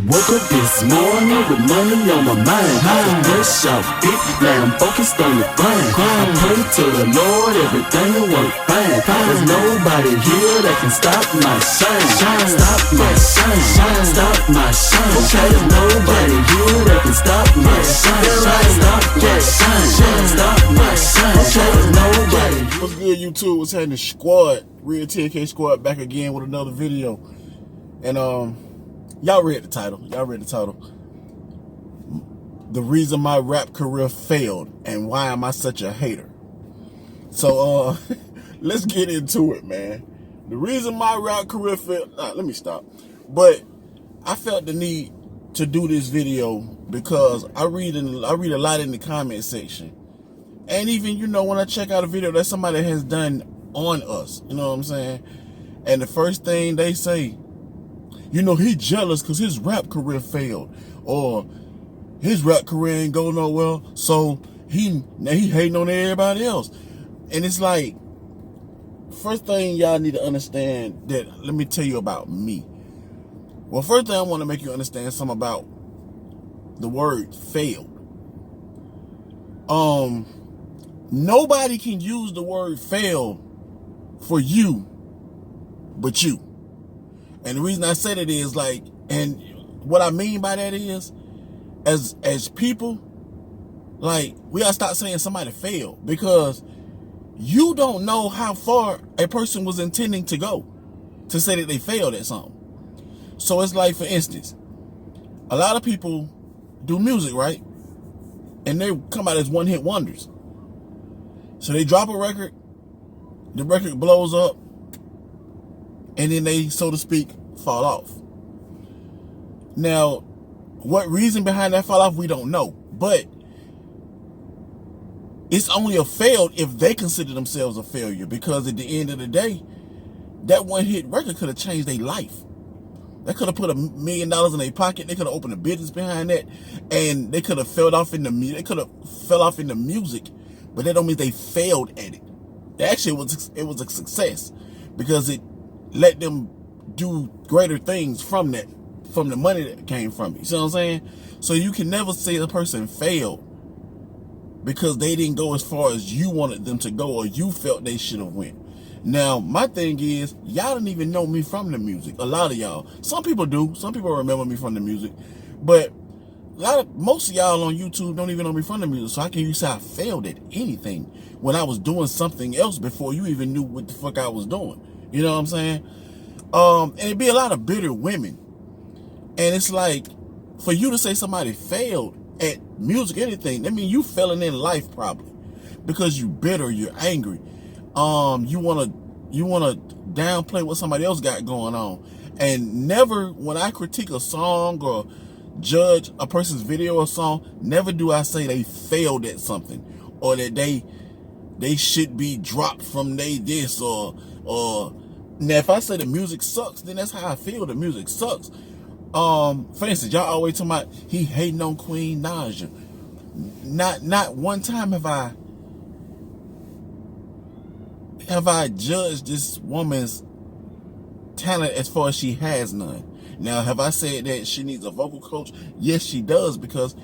Woke up this morning with money on my mind. Fresh off it, now I'm focused on the grind. I pray to the Lord, everything will work fine. There's nobody here that can stop my shine. Stop my shine, stop my shine. There's nobody here that can stop my shine. Stop my shine, stop my shine. There's nobody. What's good, YouTube? What's happening, squad? Real 10K Squad back again with another video. And y'all read the title. The reason my rap career failed and why am I such a hater. So let's get into it, man. The reason my rap career failed, let me stop. But I felt the need to do this video because I read a lot in the comment section. And even, you know, when I check out a video that somebody has done on us, you know what I'm saying? And the first thing they say, you know, he jealous because his rap career failed, or his rap career ain't go nowhere, so he hating on everybody else. And it's like, first thing y'all need to understand, that let me tell you about me. Well, first thing I want to make you understand something about the word failed. Nobody can use the word fail for you but you. And the reason I say that is like, and what I mean by that is, as people, like, we gotta stop saying somebody failed, because you don't know how far a person was intending to go to say that they failed at something. So it's like, for instance, a lot of people do music, right? And they come out as one-hit wonders. So they drop a record, the record blows up, and then they, so to speak, fall off. Now, what reason behind that fall off, we don't know. But it's only a failed if they consider themselves a failure, because at the end of the day, that one-hit record could have changed their life. They could have put $1 million in their pocket. They could have opened a business behind that, and they could have fell off in the music. But that don't mean they failed at it. Actually, it was a success, because it let them do greater things from that, from the money that came from it. You see what I'm saying? So you can never say a person failed because they didn't go as far as you wanted them to go, or you felt they should have went. Now, my thing is, y'all don't even know me from the music. A lot of y'all. Some people do. Some people remember me from the music. But most of y'all on YouTube don't even know me from the music. So how can you say I failed at anything when I was doing something else before you even knew what the fuck I was doing? You know what I'm saying? And it'd be a lot of bitter women. And it's like, for you to say somebody failed at music, anything, that means you failing in life probably, because you bitter, you're angry. You wanna downplay what somebody else got going on. And never, when I critique a song or judge a person's video or song, never do I say they failed at something, or that they should be dropped from this, or now if I say the music sucks, then that's how I feel. The music sucks. For instance, y'all always talking about he hating on Queen Naja. Not one time have I judged this woman's talent as far as she has none. Now, have I said that she needs a vocal coach? Yes, she does, because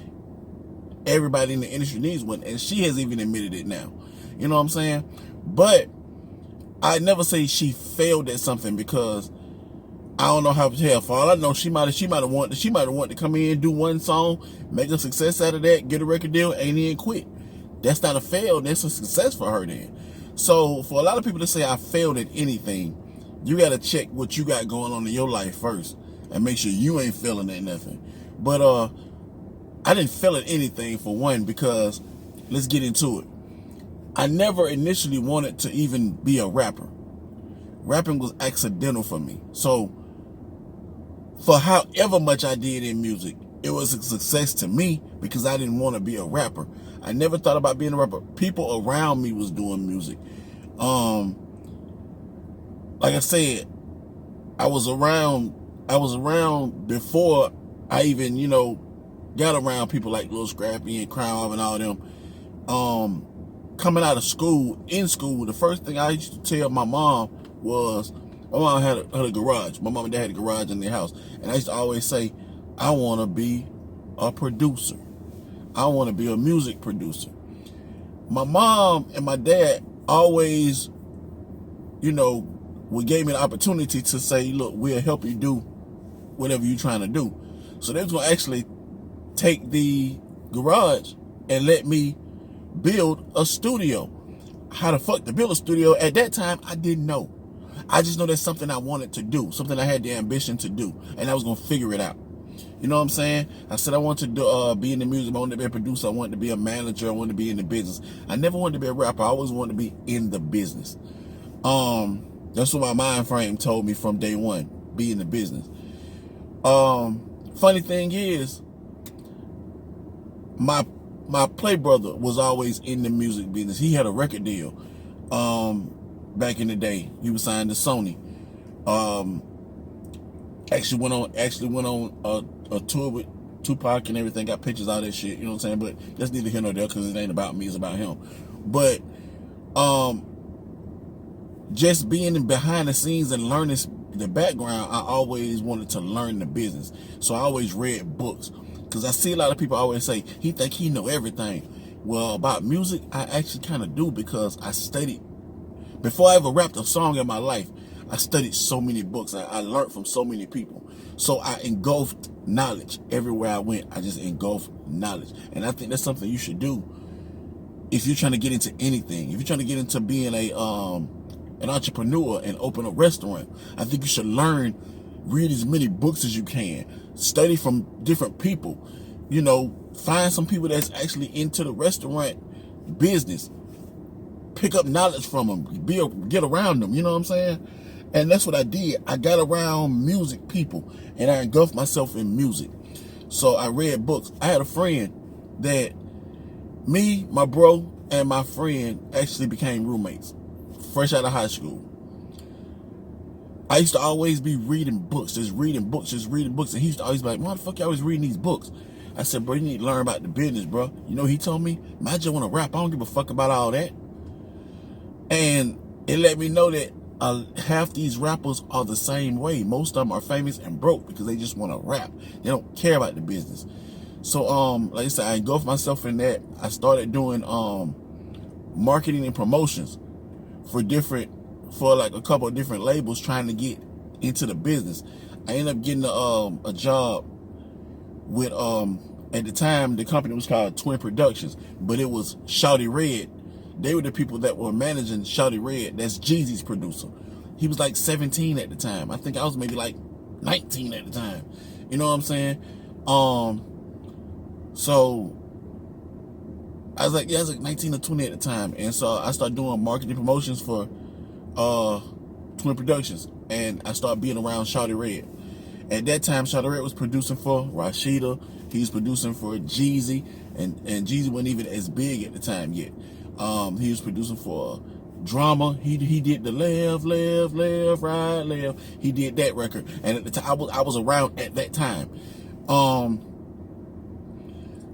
everybody in the industry needs one, and she has even admitted it now. You know what I'm saying? But I never say she failed at something, because I don't know how to tell. For all I know, she might have wanted to come in, do one song, make a success out of that, get a record deal, and then quit. That's not a fail. That's a success for her then. So for a lot of people to say I failed at anything, you got to check what you got going on in your life first and make sure you ain't failing at nothing. But I didn't fail at anything, for one, because let's get into it. I never initially wanted to even be a rapper. Rapping was accidental for me. So for however much I did in music, it was a success to me because I didn't want to be a rapper. I never thought about being a rapper. People around me was doing music. Like I said, I was around before I even, you know, got around people like Lil Scrappy and Crown and all them. Coming out of school, in school, the first thing I used to tell my mom was, my mom had a garage. My mom and dad had a garage in their house. And I used to always say, I want to be a producer. I want to be a music producer. My mom and my dad always, gave me the opportunity to say, look, we'll help you do whatever you're trying to do. So they was going to actually take the garage and let me build a studio. How the fuck to build a studio at that time, I didn't know. I just know that's something I wanted to do, something I had the ambition to do, and I was going to figure it out. You know what I'm saying? I said I wanted to be in the music. I wanted to be a producer. I wanted to be a manager. I wanted to be in the business. I never wanted to be a rapper. I always wanted to be in the business. That's what my mind frame told me from day one, be in the business. Funny thing is, my play brother was always in the music business. He had a record deal back in the day. He was signed to Sony. Actually went on a tour with Tupac and everything. Got pictures, all that shit. You know what I'm saying? But that's neither here nor there, because it ain't about me. It's about him. But just being behind the scenes and learning the background, I always wanted to learn the business. So I always read books, because I see a lot of people always say he think he know everything. Well, about music, I actually kind of do, because I studied. Before I ever rapped a song in my life, I studied so many books. I learned from so many people. So I engulfed knowledge everywhere I went. I just engulfed knowledge. And I think that's something you should do if you're trying to get into anything. If you're trying to get into being an entrepreneur and open a restaurant, I think you should read as many books as you can. Study from different people. Find some people that's actually into the restaurant business. Pick up knowledge from them. Get around them. You know what I'm saying? And that's what I did. I got around music people, and I engulfed myself in music. So I read books. I had a friend that me, my bro, and my friend actually became roommates fresh out of high school. I used to always be reading books. And he used to always be like, why the fuck you always reading these books? I said, bro, you need to learn about the business, bro. He told me, man, I just want to rap. I don't give a fuck about all that. And it let me know that half these rappers are the same way. Most of them are famous and broke because they just want to rap. They don't care about the business. So, like I said, I engulfed myself in that. I started doing marketing and promotions for like a couple of different labels, trying to get into the business. I ended up getting a job with at the time the company was called Twin Productions, but it was Shawty Red. They were the people that were managing Shawty Red. That's Jeezy's producer. He was like 17 at the time. I think I was maybe like 19 at the time. You know what I'm saying? So I was like 19 or 20 at the time. And so I started doing marketing promotions for Twin Productions. And I started being around Shawty Red. At that time, Shawty Red was producing for Rashida. He was producing for Jeezy. And Jeezy wasn't even as big at the time yet. He was producing for Drama. He did the left, right, left. He did that record, and at the time I was around at that time.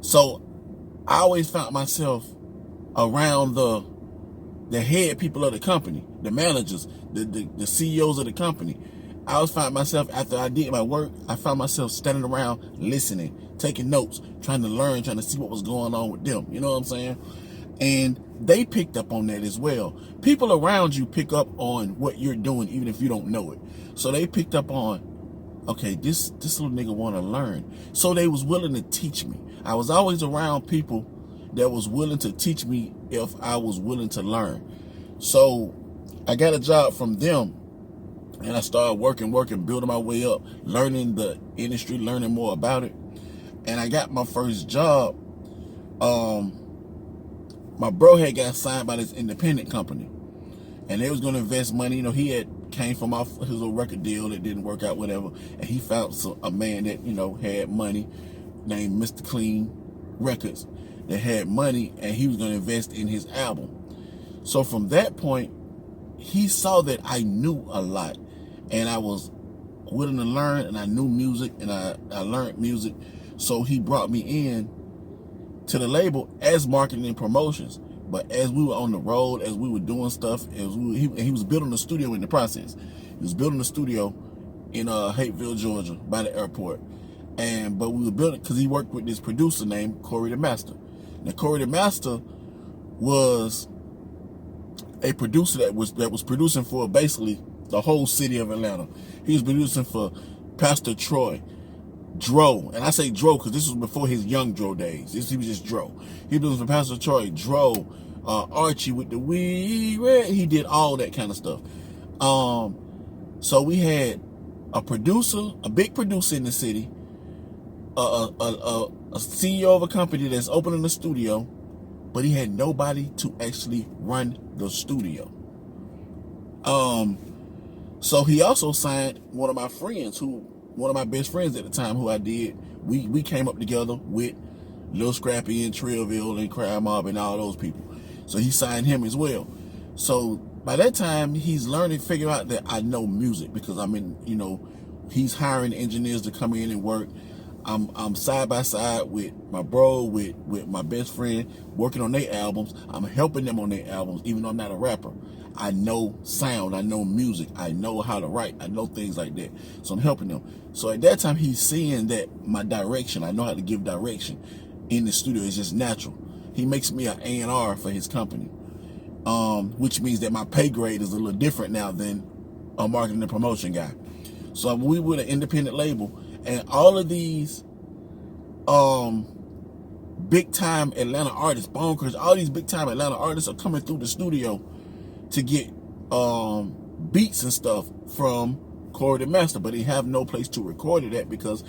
So I always found myself around the head people of the company, the managers, the CEOs of the company. I always found myself, after I did my work, I found myself standing around listening, taking notes, trying to learn, trying to see what was going on with them. You know what I'm saying? And they picked up on that as well. People around you pick up on what you're doing, even if you don't know it. So they picked up on, okay, this little nigga want to learn. So they was willing to teach me. I was always around people that was willing to teach me if I was willing to learn. So I got a job from them, and I started working, building my way up, learning the industry, learning more about it. And I got my first job. My bro had got signed by this independent company, and they was going to invest money. He had came from his little record deal that didn't work out, whatever, and he found a man that, had money named Mr. Clean Records that had money, and he was going to invest in his album. So from that point, he saw that I knew a lot, and I was willing to learn, and I knew music, and I learned music. So he brought me in to the label as marketing and promotions. But as we were on the road, as we were doing stuff, he was building a studio in the process. He was building a studio in Hateville, Georgia, by the airport. But we were building because he worked with this producer named Corey the Master. Now Corey the Master was a producer that was producing for basically the whole city of Atlanta. He was producing for Pastor Troy, Dro, and I say Dro because this was before his young Dro days. He was just Dro. He was for Pastor Troy, Dro, Archie with the weed. He did all that kind of stuff. So we had a producer, a big producer in the city, a CEO of a company that's opening a studio, but he had nobody to actually run the studio. So he also signed one of my best friends at the time, who we came up together with Lil Scrappy and Trillville and Crab Mob and all those people. So he signed him as well. So by that time, he's learning, figure out that I know music because he's hiring engineers to come in and work. I'm side by side with my bro, with my best friend, working on their albums. I'm helping them on their albums, even though I'm not a rapper. I know sound, I know music, I know how to write, I know things like that. So I'm helping them. So at that time, he's seeing that my direction, I know how to give direction in the studio. It's just natural. He makes me an A&R for his company, which means that my pay grade is a little different now than a marketing and promotion guy. So we were an independent label, and all of these big time Atlanta artists, Bonkers, all these big time Atlanta artists are coming through the studio to get beats and stuff from Corey the Master, but they have no place to record it at because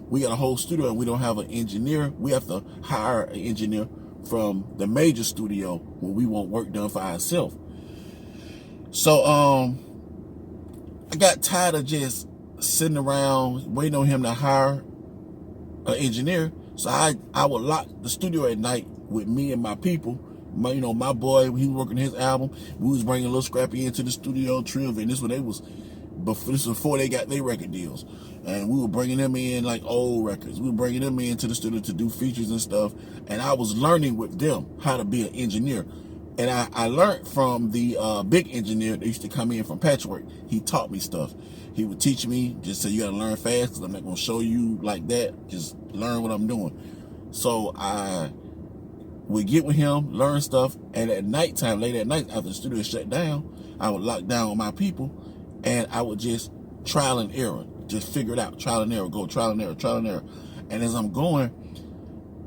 we got a whole studio and we don't have an engineer. We have to hire an engineer from the major studio when we want work done for ourselves. So I got tired of just sitting around waiting on him to hire an engineer. So I would lock the studio at night with me and my people. My boy, he was working his album. We was bringing Lil Scrappy into the studio, Triv, and this was before they got their record deals. And we were bringing them in like old records. We were bringing them into the studio to do features and stuff. And I was learning with them how to be an engineer. And I learned from the big engineer that used to come in from Patchwork. He taught me stuff. He would teach me, just say you gotta learn fast because I'm not gonna show you like that. Just learn what I'm doing. So I would get with him, learn stuff, and at nighttime, late at night, after the studio shut down, I would lock down with my people, and I would just trial and error, just figure it out, trial and error, go trial and error, trial and error. And as I'm going,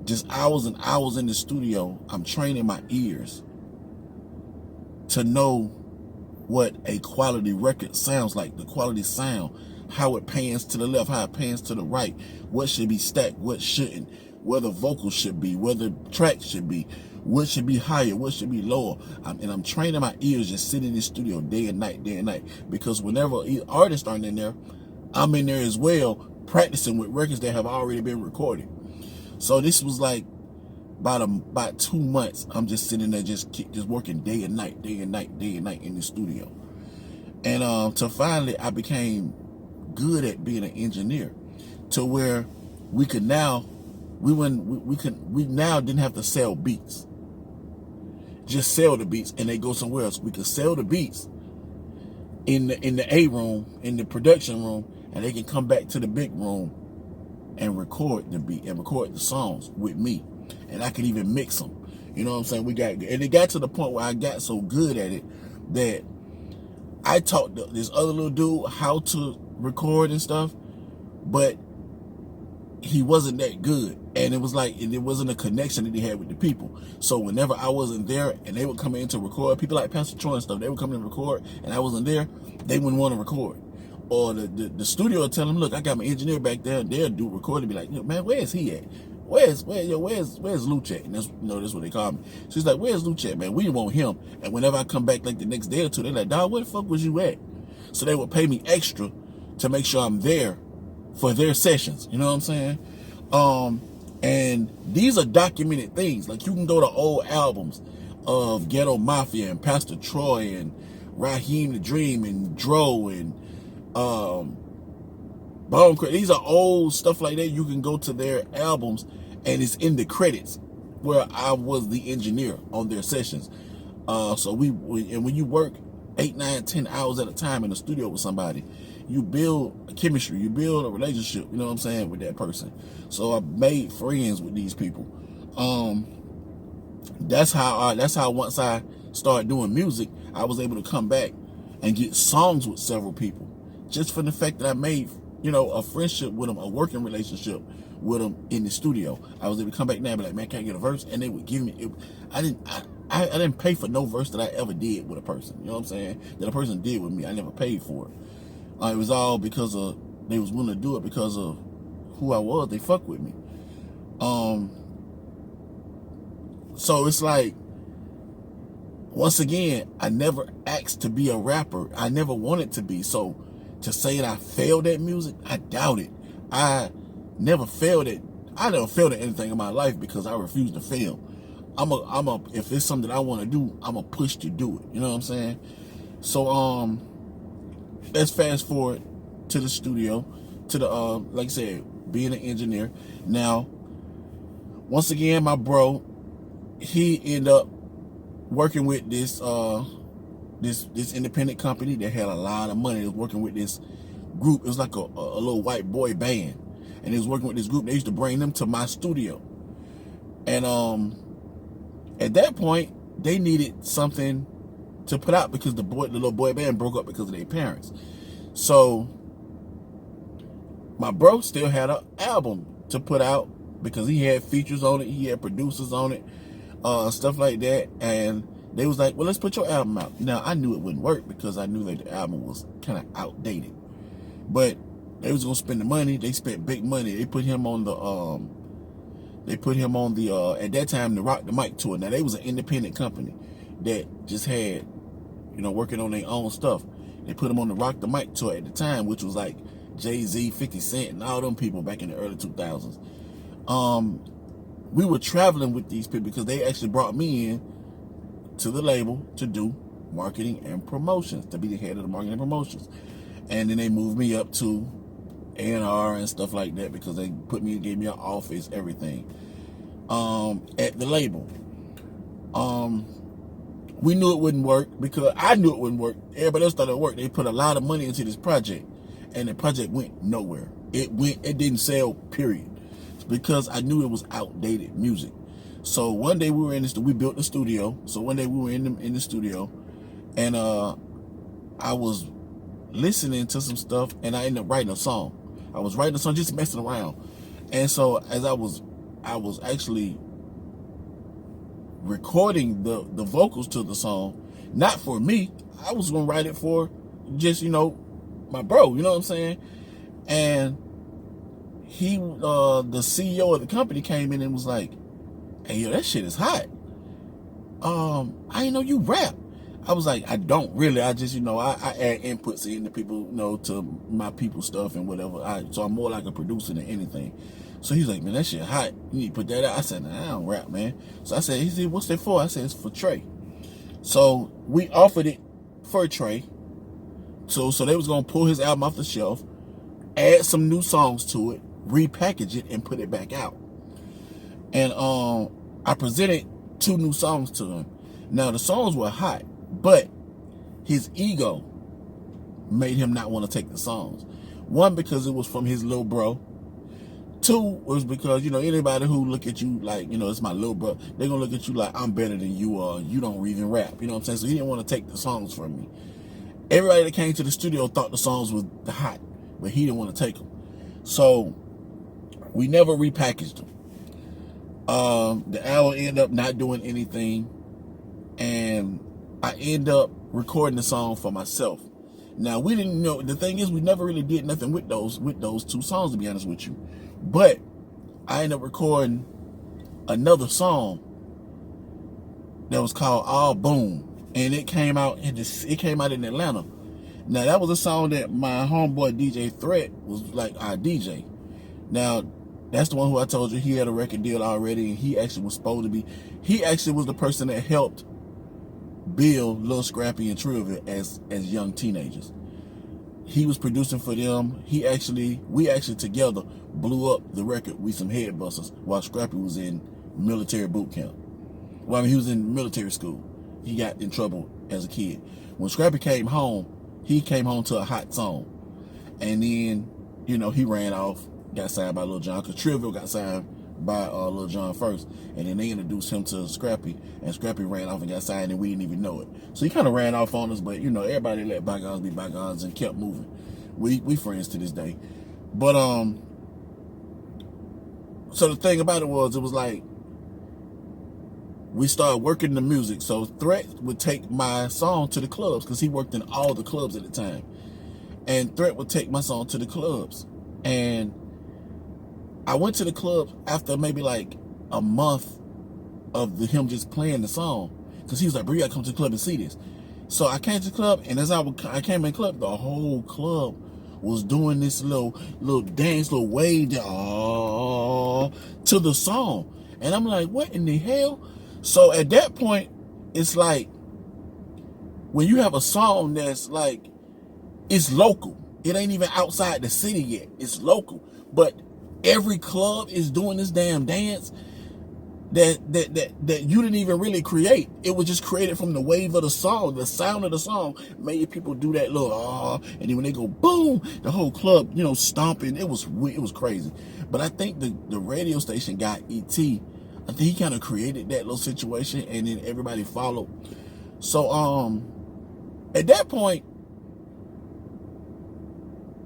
just hours and hours in the studio, I'm training my ears to know what a quality record sounds like, the quality sound, how it pans to the left, how it pans to the right, what should be stacked, what shouldn't, where the vocals should be, where the tracks should be, what should be higher, what should be lower. And I'm training my ears, just sitting in the studio day and night, because whenever artists aren't in there, I'm in there as well, practicing with records that have already been recorded. So this was like about 2 months. I'm just sitting there, just working day and night in the studio. And to finally, I became good at being an engineer, to where we now didn't have to sell beats, just sell the beats and they go somewhere else. We could sell the beats in the A room, in the production room, and they can come back to the big room and record the beat and record the songs with me, and I could even mix them. You know what I'm saying? And it got to the point where I got so good at it that I taught this other little dude how to record and stuff, but he wasn't that good, and it was like it wasn't a connection that he had with the people. So whenever I wasn't there and they would come in to record, people like Pastor Troy and stuff, they would come in and record, and I wasn't there, they wouldn't want to record. Or the studio would tell them, look, I got my engineer back there, and they'll do recording, be like, man, where's he at? Where's Luch at? And that's what they call me. She's like, where's Luch at, man? We want him. And whenever I come back like the next day or two, they're like, dog, where the fuck was you at? So they would pay me extra to make sure I'm there for their sessions. You know what I'm saying? And these are documented things. Like, you can go to old albums of Ghetto Mafia and Pastor Troy and Raheem the Dream and Dro and Bone. These are old stuff like that. You can go to their albums and it's in the credits where I was the engineer on their sessions. So and when you work 8, 9, 10 hours at a time in the studio with somebody, you build a chemistry, you build a relationship, you know what I'm saying, with that person. So I made friends with these people. That's how once I started doing music, I was able to come back and get songs with several people, just for the fact that I made, a friendship with them, a working relationship with them in the studio. I was able to come back now and be like, man, can I get a verse? And they would give me it. I didn't pay for no verse that I ever did with a person. You know what I'm saying? That a person did with me. I never paid for it. It was all because of they was willing to do it because of who I was. They fuck with me. So it's like, once again, I never asked to be a rapper. I never wanted to be. So to say that I failed at music, I doubt it. I never failed at anything in my life because I refuse to fail. If it's something I want to do, I'm a push to do it. You know what I'm saying? So let's fast forward to the studio, to the like I said, being an engineer. Now, once again, my bro, he ended up working with this independent company that had a lot of money. They was working with this group. It was like a little white boy band, and he was working with this group. They used to bring them to my studio, and at that point, they needed something to put out because the little boy band broke up because of their parents. So my bro still had an album to put out because he had features on it, he had producers on it, stuff like that. And they was like, well, let's put your album out. Now, I knew it wouldn't work because I knew that the album was kind of outdated. But they was going to spend the money. They spent big money. They put him on the, at that time, the Rock the Mic tour. Now, they was an independent company that just had, working on their own stuff. They put him on the Rock the Mic tour at the time, which was like Jay-Z, 50 Cent, and all them people back in the early 2000s. We were traveling with these people because they actually brought me in to the label to do marketing and promotions, to be the head of the marketing and promotions. And then they moved me up to A&R and stuff like that because they gave me an office, everything, at the label. We knew it wouldn't work because I knew it wouldn't work. Everybody else thought it would work. They put a lot of money into this project, and the project went nowhere. It didn't sell, period. It's because I knew it was outdated music. So one day we were we built the studio. So one day we were in the studio, and I was listening to some stuff, and I ended up writing a song. I was writing a song, just messing around. And so as I was actually recording the vocals to the song, not for me. I was gonna write it for just, my bro, you know what I'm saying? And he, the CEO of the company came in and was like, hey, yo, that shit is hot. I didn't know you rap. I was like, I don't really. I just, I add inputs into people, to my people stuff and whatever. So I'm more like a producer than anything. So he's like, man, that shit hot. You need to put that out. I said, nah, I don't rap, man. So he said, what's that for? I said, it's for Trey. So we offered it for Trey. So they was going to pull his album off the shelf, add some new songs to it, repackage it, and put it back out. And I presented 2 new songs to him. Now, the songs were hot, but his ego made him not want to take the songs. 1, because it was from his little bro. 2 was because, anybody who look at you like, it's my little bro, they're going to look at you like, I'm better than you are. You don't even rap. You know what I'm saying? So he didn't want to take the songs from me. Everybody that came to the studio thought the songs were hot, but he didn't want to take them. So we never repackaged them. The album ended up not doing anything, and I ended up recording the song for myself. Now, we didn't know, the thing is, we never really did nothing with those 2 songs, to be honest with you. But I ended up recording another song that was called All Boom, and it came out in Atlanta. Now, that was a song that my homeboy DJ Threat was like our DJ. Now, that's the one who I told you he had a record deal already, and he actually was supposed to be. He actually was the person that helped build Lil Scrappy and Trillville as young teenagers. He was producing for them. We actually together blew up the record We Some Headbusters while Scrappy was in military boot camp. Well, he was in military school. He got in trouble as a kid. When Scrappy came home, he came home to a hot song. And then, you know, he ran off, got signed by Lil Jon, because Trivial got signed by Lil Jon first. And then they introduced him to Scrappy, and Scrappy ran off and got signed, and we didn't even know it. So he kind of ran off on us, but, you know, everybody let bygones be bygones and kept moving. We friends to this day. But, so the thing about it was like, we started working the music. So Threat would take my song to the clubs, because he worked in all the clubs at the time. And Threat would take my song to the clubs. And I went to the club after maybe like a month of him just playing the song, because he was like, bro, you gotta come to the club and see this. So I came to the club, and as I came in the club, the whole club was doing this little dance, little wave to the song. And I'm like, what in the hell? So at that point, it's like, when you have a song that's like, it's local. It ain't even outside the city yet. It's local. But every club is doing this damn dance that you didn't even really create. It was just created from the wave of the song. The sound of the song made people do that little and then when they go boom, the whole club, you know, stomping. It was crazy. But I think the radio station got E.T. I think he kind of created that little situation, and then everybody followed. So at that point,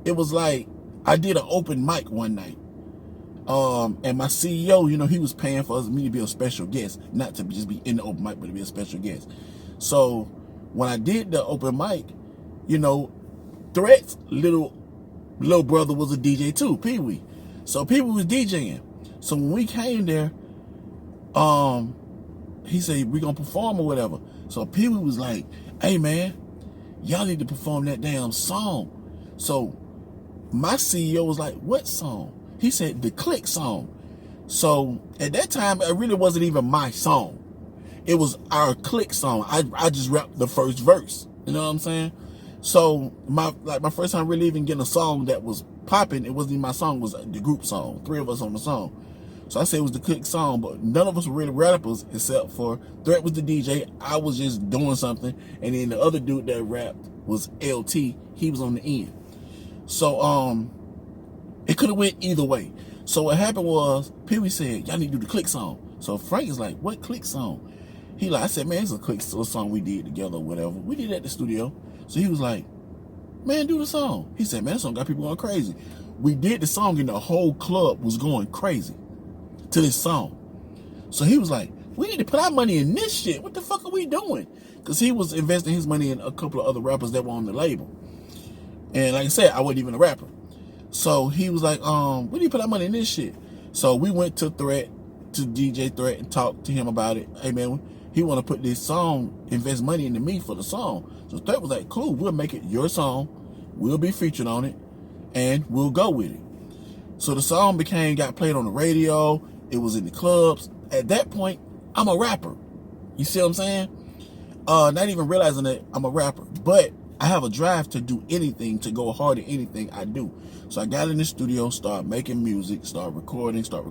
it was like, I did an open mic one night. And my CEO, you know, he was paying for me to be a special guest, not to just be in the open mic, but to be a special guest. So when I did the open mic, you know, Threat's little brother was a DJ too, Pee Wee. So Pee Wee was DJing. So when we came there, he said, we gonna perform or whatever. So Pee Wee was like, hey man, y'all need to perform that damn song. So my CEO was like, what song? He said, the Click song. So at that time, it really wasn't even my song. It was our Click song. I just rapped the first verse. You know what I'm saying? So my first time really even getting a song that was popping, it wasn't even my song, it was the group song. 3 of us on the song. So I said it was the Click song, but none of us were really rappers except for Threat was the DJ. I was just doing something. And then the other dude that rapped was LT. He was on the end. So it could have went either way. So what happened was, Pee Wee said, y'all need to do the Click song. So Frank is like, what Click song? He like, I said, man, it's a Click song we did together or whatever. We did it at the studio. So he was like, man, do the song. He said, man, that song got people going crazy. We did the song and the whole club was going crazy to this song. So he was like, we need to put our money in this shit. What the fuck are we doing? Because he was investing his money in a couple of other rappers that were on the label. And like I said, I wasn't even a rapper. So he was like, we need to put our money in this shit. So we went to DJ Threat and talked to him about it. Hey man, he want to put this song, invest money into me for the song. So Threat was like, cool, we'll make it your song. We'll be featured on it and we'll go with it. So the song got played on the radio. It was in the clubs. At that point, I'm a rapper. You see what I'm saying? Not even realizing that I'm a rapper, but I have a drive to do anything, to go hard at anything I do. So I got in the studio, start making music, start recording, start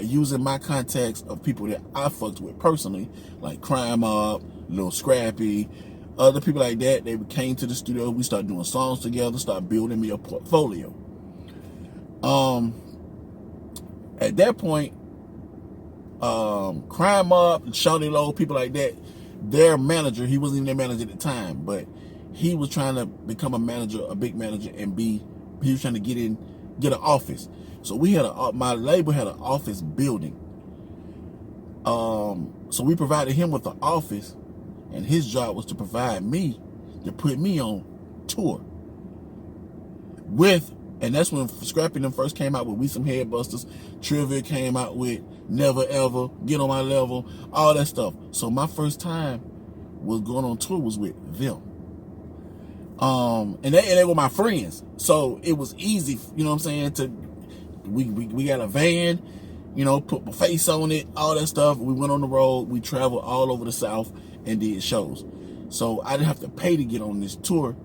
using my contacts of people that I fucked with personally, like Crime Up, Lil Scrappy, other people like that. They came to the studio. We started doing songs together, start building me a portfolio. At that point, Crime Up, Shawty Low, people like that, their manager, he wasn't even their manager at the time, but he was trying to become a manager, a big manager, and he was trying to get an office. So we had my label had an office building. So we provided him with an office, and his job was to put me on tour and that's when Scrappy them first came out with We Some Headbusters. Trivia came out with Never Ever, Get On My Level, all that stuff. So my first time was going on tour was with them. And they were my friends. So it was easy, you know what I'm saying, we got a van, you know, put my face on it, all that stuff. We went on the road, we traveled all over the South and did shows. So I didn't have to pay to get on this tour,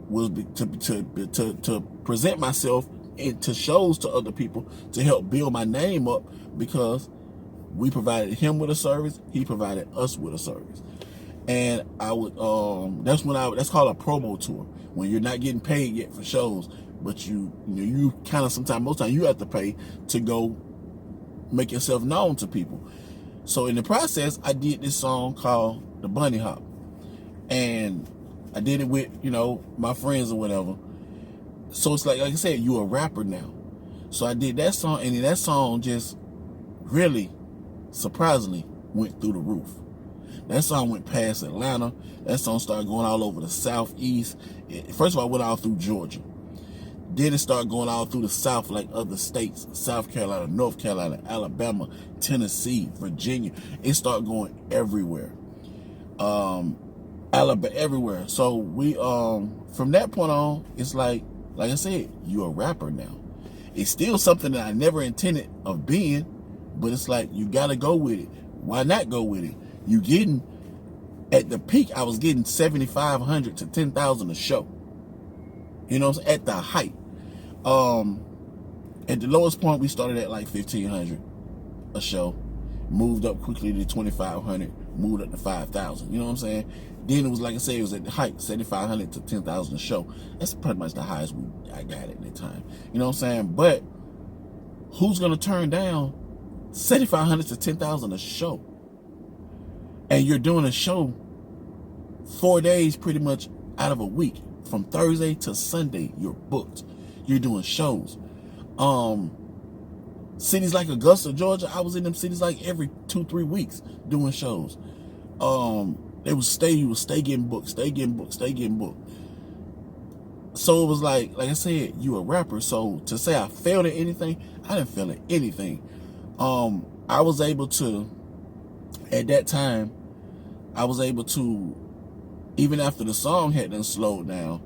was to present myself into shows to other people to help build my name up, because we provided him with a service, he provided us with a service. And I would that's that's called a promo tour, when you're not getting paid yet for shows, but you kind of sometimes, most times you have to pay to go make yourself known to people. So in the process, I did this song called The Bunny Hop, and I did it with my friends or whatever. So it's like I said, you a rapper now. So I did that song, and then that song just really surprisingly went through the roof. That song went past Atlanta. That song started going all over the Southeast. First of all, it went all through Georgia. Then it started going all through the South, like other states: South Carolina, North Carolina, Alabama, Tennessee, Virginia. It started going everywhere. Alabama, everywhere. So we from that point on, it's like I said, you're a rapper now. It's still something that I never intended of being, but it's like you gotta go with it. Why not go with it? You getting, at the peak, I was getting $7,500 to $10,000 a show. You know what I'm saying? At the height. At the lowest point, we started at like $1,500 a show, moved up quickly to $2,500, moved up to $5,000. You know what I'm saying? Then it was, like I said, it was at the height, $7,500 to $10,000 a show. That's pretty much the highest I got at that time. You know what I'm saying? But who's gonna turn down $7,500 to $10,000 a show? And you're doing a show 4 days pretty much out of a week. From Thursday to Sunday, you're booked. You're doing shows. Cities like Augusta, Georgia, I was in them cities like every 2-3 weeks doing shows. You would stay getting booked. So it was like I said, you a rapper. So to say I failed at anything, I didn't fail at anything. I was able to, at that time, even after the song had done slowed down,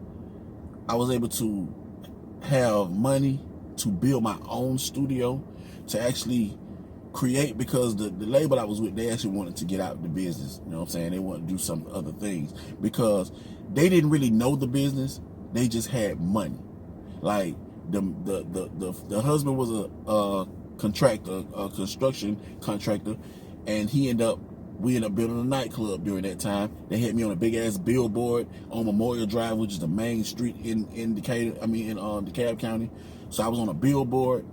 I was able to have money to build my own studio, to actually create, because the label I was with, they actually wanted to get out of the business. You know what I'm saying? They wanted to do some other things because they didn't really know the business. They just had money. Like the husband was a contractor, a construction contractor, and we ended up building a nightclub during that time. They had me on a big ass billboard on Memorial Drive, which is the main street in Decatur. I mean, in DeKalb County. So I was on a billboard,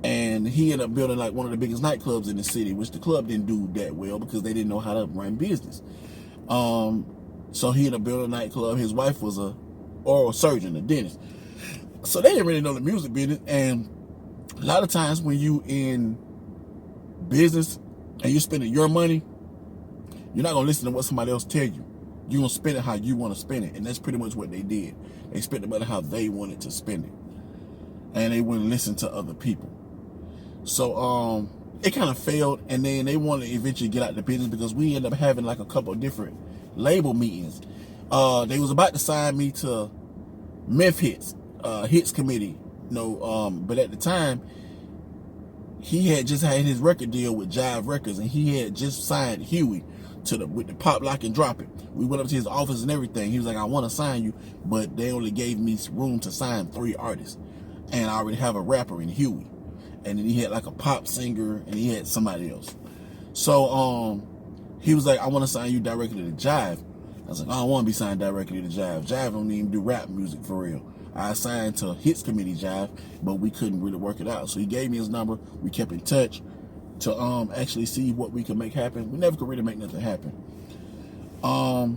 and he ended up building like one of the biggest nightclubs in the city, which the club didn't do that well because they didn't know how to run business. So he ended up building a nightclub. His wife was a oral surgeon, a dentist. So they didn't really know the music business. And a lot of times when you in business and you're spending your money, you're not gonna listen to what somebody else tell you. You're gonna spend it how you want to spend it, and that's pretty much what they did. They spent the money how they wanted to spend it, and they wouldn't listen to other people. So it kind of failed, and then they wanted to eventually get out of the business because we ended up having like a couple of different label meetings. They was about to sign me to Meth Hits Committee, but at the time, he had just had his record deal with Jive Records, and he had just signed Huey with the Pop Lock and Drop It. We went up to his office and everything. He was like, I want to sign you, but they only gave me room to sign 3 artists, and I already have a rapper in Huey, and then he had like a pop singer, and he had somebody else. So he was like, I want to sign you directly to Jive. I was like, I don't want to be signed directly to Jive. Jive don't even do rap music for real. I signed to Hits Committee Jive, but we couldn't really work it out. So he gave me his number. We kept in touch to actually see what we could make happen. We never could really make nothing happen. I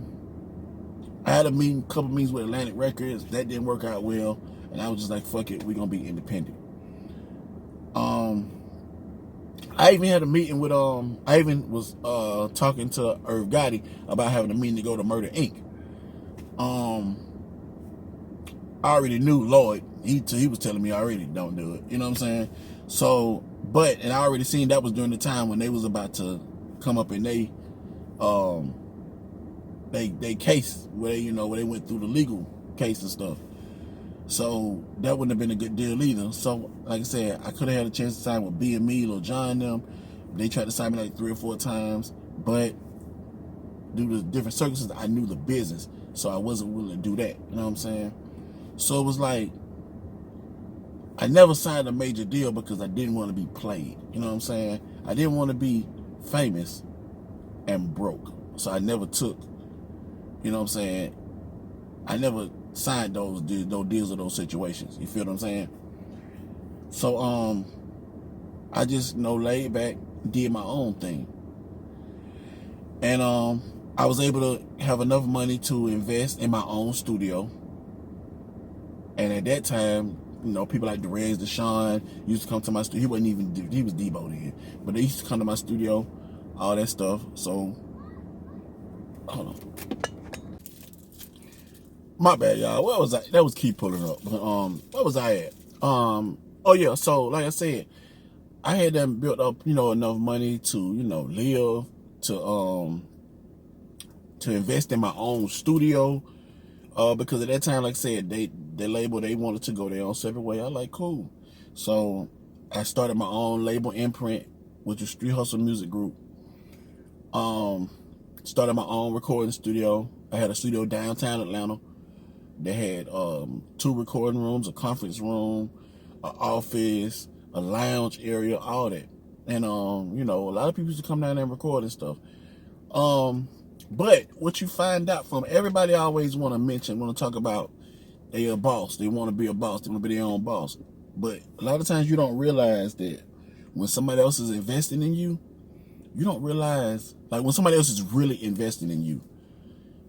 had a couple meetings with Atlantic Records. That didn't work out well, and I was just like, fuck it, we're gonna be independent. I even had a meeting with I even was talking to Irv Gotti about having a meeting to go to Murder Inc. I already knew Lloyd. He was telling me already, don't do it. You know what I'm saying? So, and I already seen that was during the time when they was about to come up in they case where they went through the legal case and stuff. So that wouldn't have been a good deal either. So like I said, I could have had a chance to sign with B and Me, Lil John them. They tried to sign me like 3 or 4 times, but due to different circumstances, I knew the business, so I wasn't willing to do that. You know what I'm saying? So it was like, I never signed a major deal because I didn't want to be played. You know what I'm saying? I didn't want to be famous and broke. So I never took, you know what I'm saying? I never signed those deals or those situations. You feel what I'm saying? So I just laid back, did my own thing. And I was able to have enough money to invest in my own studio. And at that time, people like Derez Deshaun used to come to my studio. He wasn't even, he was Debo then. But they used to come to my studio, all that stuff. So, hold on. My bad, y'all. Where was I? That was keep pulling up. But, where was I at? Oh yeah, so like I said, I had them built up, enough money to, live, to invest in my own studio. Because at that time, like I said, the label, they wanted to go their own separate way. I like, cool. So I started my own label imprint, which was Street Hustle Music Group. Started my own recording studio. I had a studio downtown Atlanta. They had 2 recording rooms, a conference room, an office, a lounge area, all that. And a lot of people used to come down there and record and stuff. But what you find out from everybody always want to talk about they a boss. They want to be a boss. They want to be their own boss. But a lot of times you don't realize that when somebody else is investing in you, you don't realize, like when somebody else is really investing in you,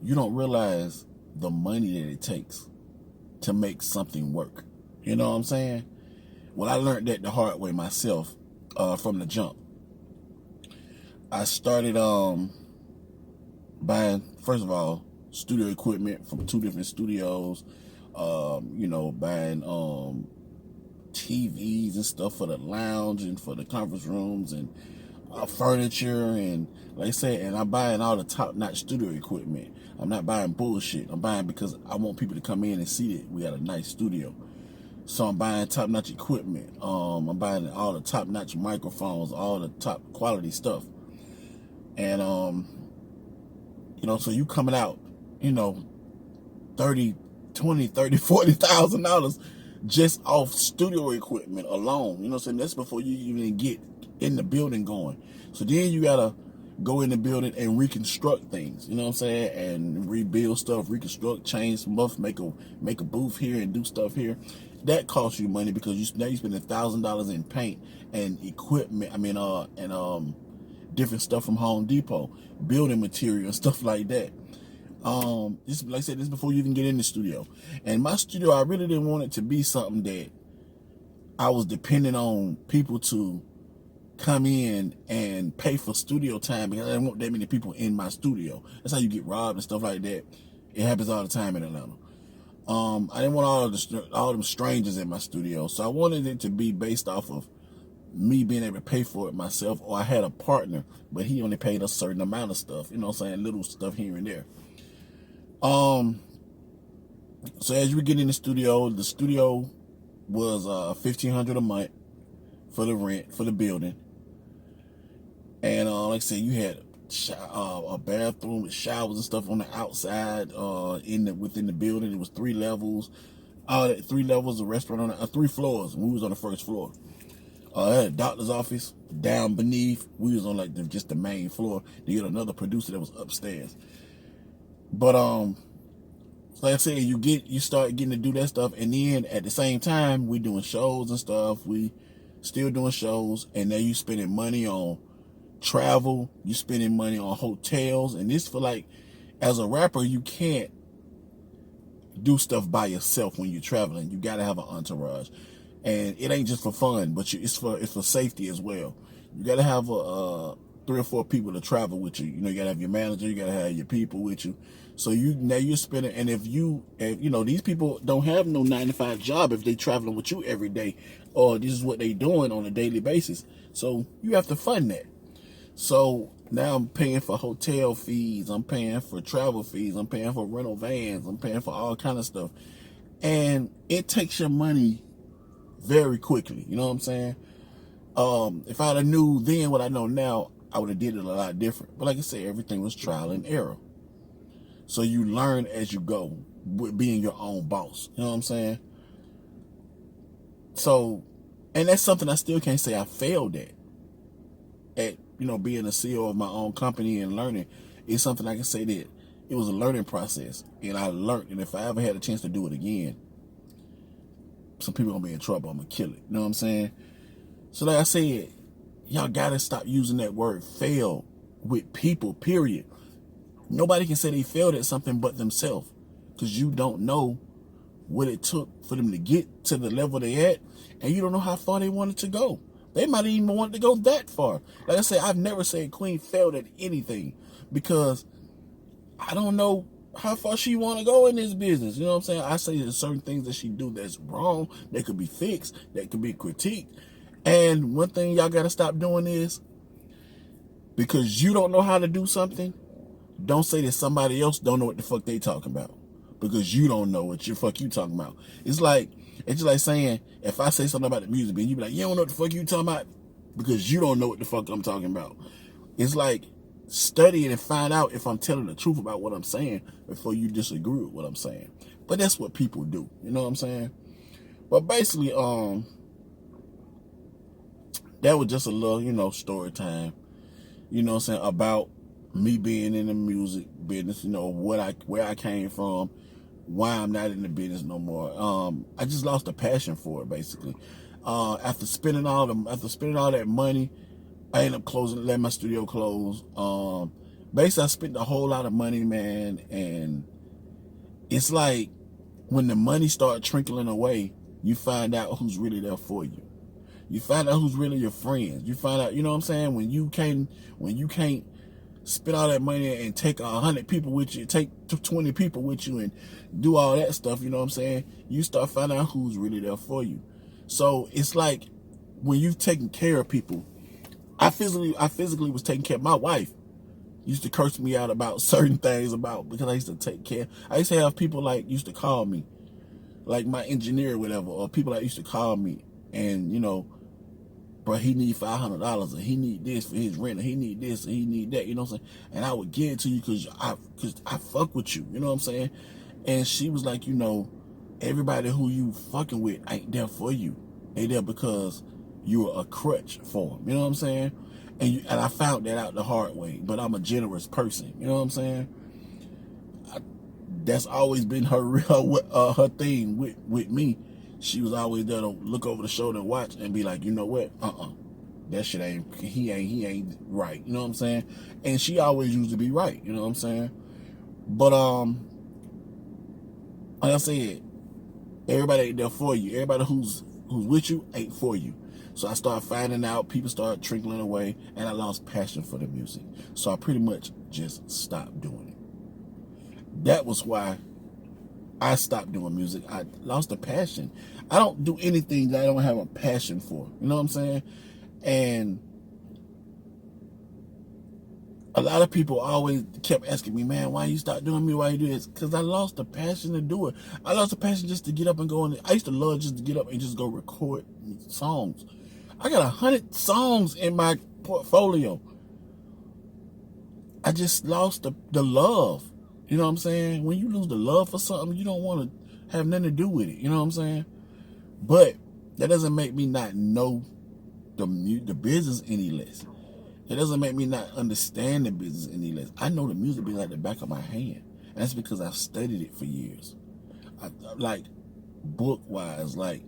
you don't realize the money that it takes to make something work. You know what I'm saying? Well, I learned that the hard way myself from the jump. I started buying, first of all, studio equipment from 2 different studios, buying TVs and stuff for the lounge and for the conference rooms and furniture, and like I said, and I'm buying all the top-notch studio equipment. I'm not buying bullshit. I'm buying because I want people to come in and see that we got a nice studio. So I'm buying top-notch equipment. I'm buying all the top-notch microphones, all the top quality stuff. And so you coming out, $40,000 just off studio equipment alone. You know what I'm saying? That's before you even get in the building going. So then you gotta go in the building and reconstruct things. You know what I'm saying? And rebuild stuff, reconstruct, change some stuff, make a booth here and do stuff here. That costs you money because now you spend $1,000 in paint and equipment. Different stuff from Home Depot, building material and stuff like that. This, like I said, this is before you even get in the studio. And my studio, I really didn't want it to be something that I was depending on people to come in and pay for studio time, because I didn't want that many people in my studio. That's how you get robbed and stuff like that. It happens all the time in Atlanta. I didn't want all them strangers in my studio, so I wanted it to be based off of me being able to pay for it myself, or I had a partner, but he only paid a certain amount of stuff, you know what I'm saying, little stuff here and there. So as you get in the studio was $1,500 a month for the rent for the building, and like I said, you had a bathroom with showers and stuff on the outside within the building. It was 3 levels, 3 levels, a restaurant on 3 floors. We was on the first floor. I had a doctor's office down beneath. We was on just the main floor. They had another producer that was upstairs. But like I said, you start getting to do that stuff, and then at the same time we doing shows and stuff. We still doing shows, and now you spending money on travel. You spending money on hotels, and this for as a rapper, you can't do stuff by yourself when you're traveling. You gotta have an entourage. And it ain't just for fun, but it's for safety as well. You gotta have 3 or 4 people to travel with you. You gotta have your manager, you gotta have your people with you. So now you're spending, and if these people don't have no 9-to-5 job if they traveling with you every day, or this is what they doing on a daily basis. So you have to fund that. So now I'm paying for hotel fees, I'm paying for travel fees, I'm paying for rental vans, I'm paying for all kind of stuff. And it takes your money very quickly, you know what I'm saying? If I'd have knew then what I know now, I would have did it a lot different. But like I said, everything was trial and error. So you learn as you go with being your own boss. You know what I'm saying? So, and that's something I still can't say I failed at being a CEO of my own company and learning, it's something I can say that it was a learning process, and I learned. And if I ever had a chance to do it again, some people gonna be in trouble. I'm gonna kill it. You know what I'm saying? So like I said, y'all gotta stop using that word fail with people, period. Nobody can say they failed at something but themselves, because you don't know what it took for them to get to the level they at, and you don't know how far they wanted to go. They might even want to go that far. Like I said, I've never said Queen failed at anything, because I don't know how far she want to go in this business. You know what I'm saying? I say there's certain things that she do that's wrong, that could be fixed, that could be critiqued. And one thing y'all got to stop doing is, because you don't know how to do something, don't say that somebody else don't know what the fuck they talking about, because you don't know what the fuck you talking about. It's just like saying, if I say something about the music, and you be like, you don't know what the fuck you talking about, because you don't know what the fuck I'm talking about. It's like, study it and find out if I'm telling the truth about what I'm saying before you disagree with what I'm saying. But that's what people do. You know what I'm saying? But basically, that was just a little, story time. You know what I'm saying? About me being in the music business, where I came from, why I'm not in the business no more. I just lost the passion for it, basically. After spending all that money, I ended up letting my studio close. Basically, I spent a whole lot of money, man, and it's like when the money starts trickling away, you find out who's really there for you. You find out who's really your friends. You find out, you know what I'm saying, when you can't spend all that money and take 100 people with you, take 20 people with you, and do all that stuff. You know what I'm saying? You start finding out who's really there for you. So it's like when you've taken care of people. I physically was taking care of my wife. Used to curse me out about certain things because I used to take care. I used to have people used to call me, like my engineer or whatever, or people that used to call me and, bro, he need $500 and he need this for his rent, and he need this and he need that, you know what I'm saying? And I would give it to you because I fuck with you, you know what I'm saying? And she was like, everybody who you fucking with ain't there for you. They there because you're a crutch for them, you know what I'm saying? And I found that out the hard way, but I'm a generous person, you know what I'm saying? That's always been her thing with me. She was always there to look over the shoulder and watch and be like, you know what? That shit he ain't right, you know what I'm saying? And she always used to be right, you know what I'm saying? But like I said, everybody ain't there for you. Everybody who's with you ain't for you. So I started finding out, people started trickling away, and I lost passion for the music. So I pretty much just stopped doing it. That was why I stopped doing music. I lost the passion. I don't do anything that I don't have a passion for. You know what I'm saying? And a lot of people always kept asking me, man, why you stop doing me? Why you do this? Because I lost the passion to do it. I lost the passion just to get up and go. I used to love just to get up and just go record songs. I got 100 songs in my portfolio. I just lost the love. You know what I'm saying? When you lose the love for something, you don't want to have nothing to do with it. You know what I'm saying? But that doesn't make me not know the business any less. It doesn't make me not understand the business any less. I know the music business like the back of my hand. And that's because I've studied it for years. Like, book-wise, like,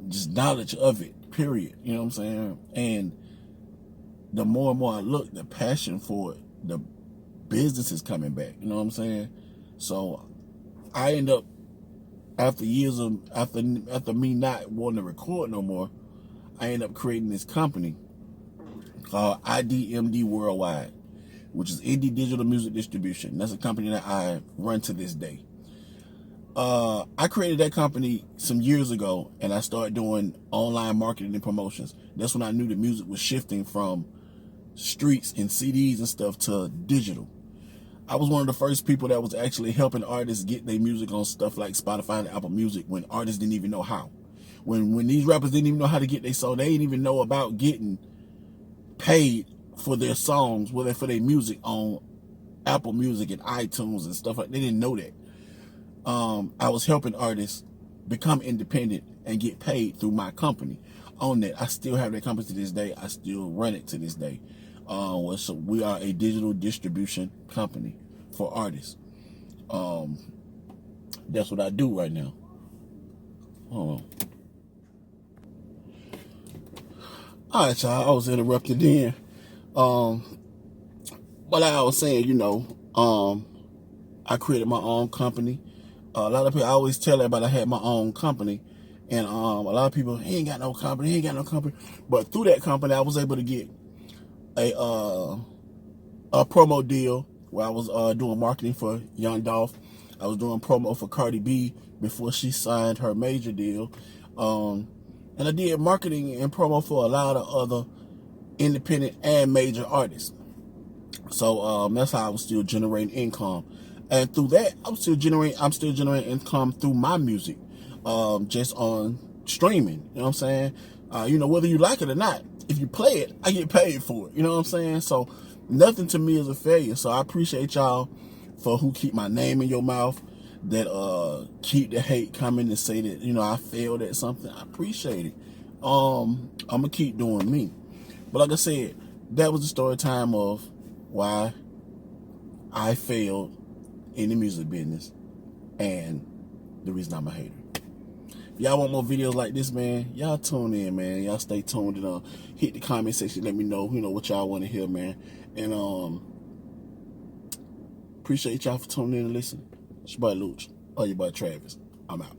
just knowledge of it, period. You know what I'm saying? And the more and more I look, the passion for it, the business is coming back. You know what I'm saying? So I end up, after years of, after me not wanting to record no more, I end up creating this company called IDMD Worldwide, which is Indie Digital Music Distribution. That's a company that I run to this day. I created that company some years ago, and I started doing online marketing and promotions. That's when I knew the music was shifting from streets and CDs and stuff to digital. I was one of the first people that was actually helping artists get their music on stuff like Spotify and Apple Music when artists didn't even know how. When these rappers didn't even know how to get their song, they didn't even know about getting paid for their songs, whether for their music on Apple Music and iTunes and stuff like that. They didn't know that. I was helping artists become independent and get paid through my company. on that. I still have that company to this day. I still run it to this day. So we are a digital distribution company for artists. That's what I do right now. Hold on. All right, y'all. I was interrupted then. But like I was saying, I created my own company. A lot of people, I always tell everybody I had my own company. And a lot of people, he ain't got no company. But through that company, I was able to get a promo deal where I was doing marketing for Young Dolph. I was doing promo for Cardi B before she signed her major deal. And I did marketing and promo for a lot of other independent and major artists. So that's how I was still generating income. And through that, I'm still generating income through my music, just on streaming. You know what I'm saying? Whether you like it or not, if you play it, I get paid for it. You know what I'm saying? So nothing to me is a failure. So I appreciate y'all for who keep my name in your mouth, that keep the hate coming and say that, I failed at something. I appreciate it. I'm gonna keep doing me. But like I said, that was the story time of why I failed in the music business and the reason I'm a hater. If y'all want more videos like this, man, y'all tune in, man. Y'all stay tuned and hit the comment section. Let me know, what y'all want to hear, man. And appreciate y'all for tuning in and listening. It's your boy Luch. Or your boy Travis. I'm out.